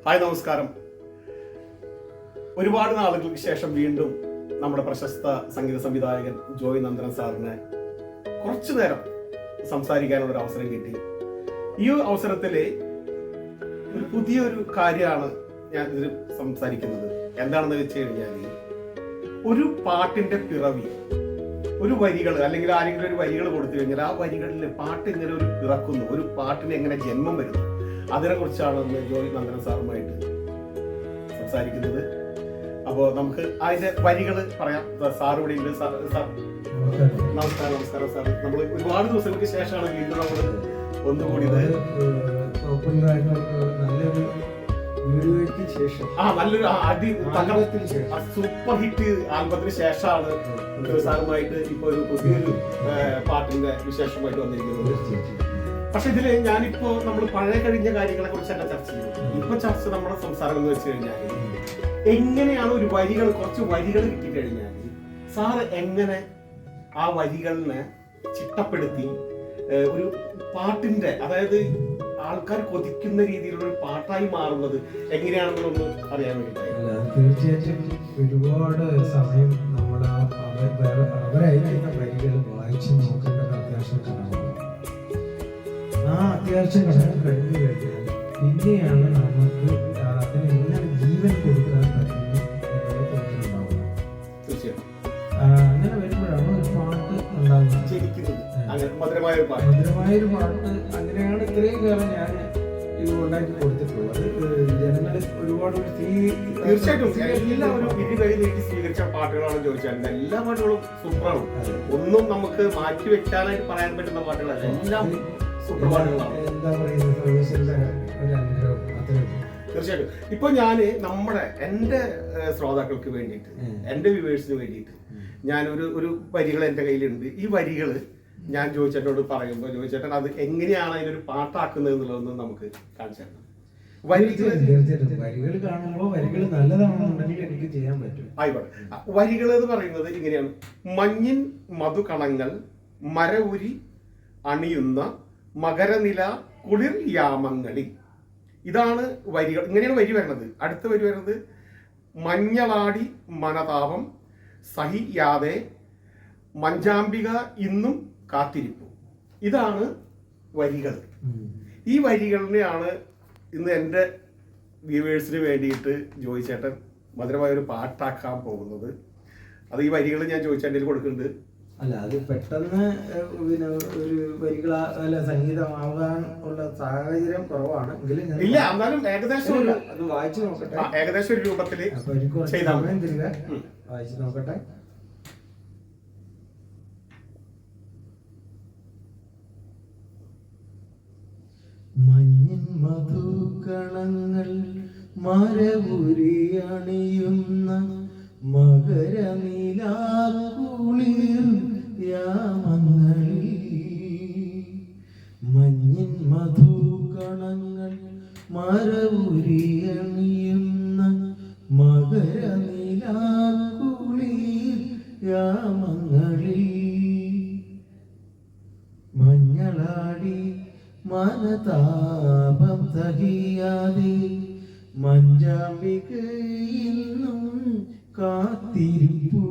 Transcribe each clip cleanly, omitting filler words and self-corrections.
Hi, നമസ്കാരം. ഒരുപാട് നാളുകൾക്ക് ശേഷം വീണ്ടും നമ്മുടെ പ്രശസ്ത സംഗീത സംവിധായകൻ ജോയ് നന്ദൻ സാറിനെ കുറച്ചു നേരം സംസാരിക്കാനുള്ള ഒരു അവസരം കിട്ടി. ഈ അവസരത്തിൽ ഒരു പുതിയൊരു കാര്യമാണ് ഞാൻ ഇതിൽ സംസാരിക്കുന്നത്. എന്താണെന്ന് വെച്ച് കഴിഞ്ഞാൽ, ഒരു പാട്ടിന്റെ പിറവി, ഒരു വരികൾ അല്ലെങ്കിൽ ആരെങ്കിലും ഒരു വരികൾ കൊടുത്തു കഴിഞ്ഞാൽ ആ വരികളിൽ പാട്ട് ഇങ്ങനെ ഒരു പിറക്കുന്നു, ഒരു പാട്ടിന് എങ്ങനെ ജന്മം വരുന്നു, അതിനെ കുറിച്ചാണ് ഇന്ന് ജോയ് നന്ദൻ സാറുമായിട്ട് സംസാരിക്കുന്നത്. അപ്പോൾ നമുക്ക് അതിന്റെ വരികൾ പറയാം. സാർ ഇവിടെ ഉണ്ട്. സാർ നമസ്കാരം. നമസ്കാരം സാർ. നമ്മൾ ഒരുപാട് ദിവസങ്ങൾക്ക് ശേഷമാണ് വീണ്ടും നമ്മൾ ഒന്നുകൂടിയത്. നല്ലൊരു വീഡിയോയ്ക്ക് ശേഷം, നല്ലൊരു സൂപ്പർ ഹിറ്റ് ആൽബത്തിന് ശേഷമാണ് സാറുമായിട്ട് ഇപ്പൊ ഒരു പുതിയൊരു പാട്ടിന്റെ വിശേഷമായിട്ട് വന്നിരിക്കുന്നത്. പക്ഷെ ഇതില് ഞാനിപ്പോ നമ്മൾ പഴയ കഴിഞ്ഞ കാര്യങ്ങളെ കുറിച്ചല്ല ചർച്ച ചെയ്യുന്നത്. ഇപ്പൊ ചർച്ച നമ്മുടെ സംസാരം എന്ന് വെച്ച് കഴിഞ്ഞാൽ, എങ്ങനെയാണ് ഒരു വരികൾ, കുറച്ച് വരികൾ കിട്ടിക്കഴിഞ്ഞാൽ സാറ് എങ്ങനെ ആ വരികളിനെ ചിട്ടപ്പെടുത്തി ഒരു പാട്ടിന്റെ, അതായത് ആൾക്കാർ കൊതിക്കുന്ന രീതിയിലുള്ള ഒരു പാട്ടായി മാറുന്നത് എങ്ങനെയാണെന്നൊന്ന് അറിയാൻ വേണ്ടിയിട്ടാണ്. തീർച്ചയായിട്ടും ഒരുപാട് സമയം നമ്മൾ അവരയക്കുന്ന വരികൾ വായിച്ചു നോക്കേണ്ട അത്യാവശ്യം കാണും. ആ അത്യാവശ്യം ഘടകം കഴിഞ്ഞു കഴിഞ്ഞാൽ പിന്നെയാണ് നമുക്ക് അതിന് എങ്ങനെ ജീവൻ കൊടുക്കാൻ പറ്റുന്നു എന്നുള്ള തോന്നലുണ്ടാവുന്നത്. തീർച്ചയായും അങ്ങനെ വരുമ്പോഴാണ് ഒരു പാട്ട് ഉണ്ടാകുന്നത്. മധുരമായൊരു പാട്ട്. അങ്ങനെയാണ് ഇത്രയും കാലം ഞാൻ ഇത് ഉണ്ടാക്കി കൊടുത്തിട്ടുള്ളത്. ജനങ്ങളിൽ ഒരുപാട് തീർച്ചയായിട്ടും എല്ലാവരും സ്വീകരിച്ച പാട്ടുകളാണ് ചോദിച്ചാൽ എല്ലാ പാട്ടുകളും സൂപ്പറാണ്. ഒന്നും നമുക്ക് മാറ്റി വെക്കാനായിട്ട് പറയാൻ പറ്റുന്ന പാട്ടുകളല്ല, എല്ലാം സൂപ്പർ പാട്ടുകളാണ്. എന്താ പറയുന്നത്, സർവീസിന്റെ ഒരു അനുഗ്രഹം. തീർച്ചയായിട്ടും. ഇപ്പൊ ഞാന് എന്റെ ശ്രോതാക്കൾക്ക് വേണ്ടിയിട്ട്, എന്റെ വ്യൂവേഴ്സിന് വേണ്ടിയിട്ട് ഞാൻ ഒരു വരികൾ എന്റെ കയ്യിലുണ്ട്. ഈ വരികള് ഞാൻ ജോയിച്ചേട്ടനോട് പറയുമ്പോൾ ജോയിച്ചേട്ടൻ അത് എങ്ങനെയാണ് അതിനൊരു പാട്ടാക്കുന്നത് എന്നുള്ളതൊന്നും നമുക്ക് കാണിച്ചു തരണം. വരികൾ കാണുമ്പോൾ വരികൾ നല്ലതാണെന്നുണ്ടെങ്കിൽ എനിക്ക് ചെയ്യാൻ പറ്റും. ആയിക്കോട്ടെ. വരികൾ എന്ന് പറയുന്നത് ഇങ്ങനെയാണ്: മഞ്ഞിൻ മധുകണങ്ങൾ മരവുരി അണിയുന്ന മകരനില കുളിർ യാമങ്ങളിൽ. ഇതാണ് വരികൾ. ഇങ്ങനെയാണ് വരി വരുന്നത്. അടുത്ത വരി വരുന്നത്: മഞ്ഞളാടി മനതാപം സഹിയാതെ മഞ്ചാമ്പിക ഇന്നും കാത്തിരിപ്പു. ഇതാണ് വരികൾ. ഈ വരികളിനെയാണ് ഇന്ന് എൻ്റെ വ്യൂവേഴ്സിന് വേണ്ടിയിട്ട് ജോയ് ചേട്ടൻ മധുരമായൊരു പാട്ടാക്കാൻ പോകുന്നത്. അത് ഈ വരികൾ ഞാൻ ജോയിച്ചേട്ടനിൽ കൊടുക്കുന്നുണ്ട്. അല്ല, അത് പെട്ടെന്ന് പിന്നെ ഒരു വരികൾ അല്ല സംഗീതമാകാൻ ഉള്ള സാഹചര്യം കുറവാണ്. എങ്കിലും ഇല്ല, എന്നാലും ഏകദേശം അത് വായിച്ചു നോക്കട്ടെ. ഏകദേശം ഒരു രൂപത്തിൽ സമയം തരിക, വായിച്ചു നോക്കട്ടെ. മഞ്ഞിൻ മധുകണങ്ങൾ മരവുരി അണിയുന്ന മകരനിലാക്കുളിർ യാമങ്ങളിൽ. മഞ്ഞിൻ മധുകണങ്ങൾ മരവുരി അണിയുന്ന മകരനിലാക്കുളിർ യാമങ്ങളിൽ. മഞ്ഞളാടി മനതാപം തഹിയാതെ മഞ്ചാമ്പിക ഇന്നും കാത്തിരിപ്പു.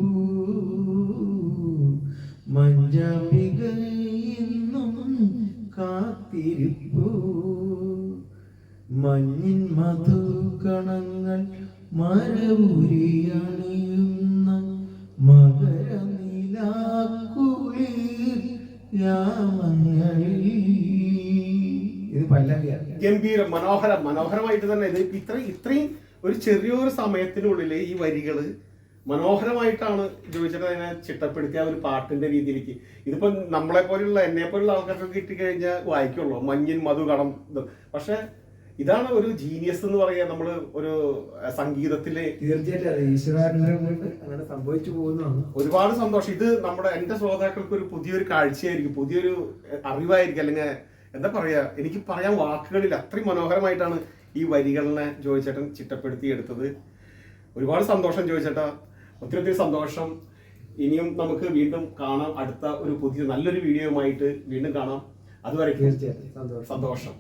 മഞ്ചാമ്പിക ഇന്നും കാത്തിരിപ്പു. മഞ്ഞിൻ മധുകണങ്ങൾ മരവുരി അണിയുന്ന മകരനിലാക്കുളിർ യാമങ്ങളിൽ. ഇത് പല്ലവിയാണ്. ഗംഭീരം, മനോഹരമായിട്ട് തന്നെ. ഇത് ഇത്രയും ഒരു ചെറിയൊരു സമയത്തിനുള്ളിൽ ഈ വരികള് മനോഹരമായിട്ടാണ് ജോയിച്ചേട്ടൻ അതിനെ ചിട്ടപ്പെടുത്തിയ ഒരു പാട്ടിന്റെ രീതിയിലേക്ക്. ഇതിപ്പോ നമ്മളെ പോലുള്ള, എന്നെ പോലുള്ള ആൾക്കാർക്ക് കിട്ടിക്കഴിഞ്ഞാൽ വായിക്കുള്ളൂ മഞ്ഞിൻ മധുകണം. പക്ഷെ ഇതാണ് ഒരു ജീനിയസ് എന്ന് പറയാ. നമ്മള് ഒരു സംഗീതത്തില് തീർച്ചയായിട്ടും ഈശ്വരാനുഗ്രഹം കൊണ്ട് അങ്ങനെ സംഭവിച്ചു പോകുന്നതാണ്. ഒരുപാട് സന്തോഷം. ഇത് എന്റെ ശ്രോതാക്കൾക്ക് ഒരു പുതിയൊരു കാഴ്ചയായിരിക്കും, പുതിയൊരു അറിവായിരിക്കും. അല്ലെങ്കിൽ എന്താ പറയാ, എനിക്ക് പറയാൻ വാക്കുകളിൽ അത്രയും മനോഹരമായിട്ടാണ് ഈ വരികളിനെ ജോയ് ചേട്ടൻ ചിട്ടപ്പെടുത്തി എടുത്തത്. ഒരുപാട് സന്തോഷം ജോയ് ചേട്ടാ, ഒത്തിരി സന്തോഷം. ഇനിയും നമുക്ക് വീണ്ടും കാണാം. അടുത്ത ഒരു പുതിയ നല്ലൊരു വീഡിയോയുമായിട്ട് വീണ്ടും കാണാം. അതുവരെ തീർച്ചയായിട്ടും സന്തോഷം.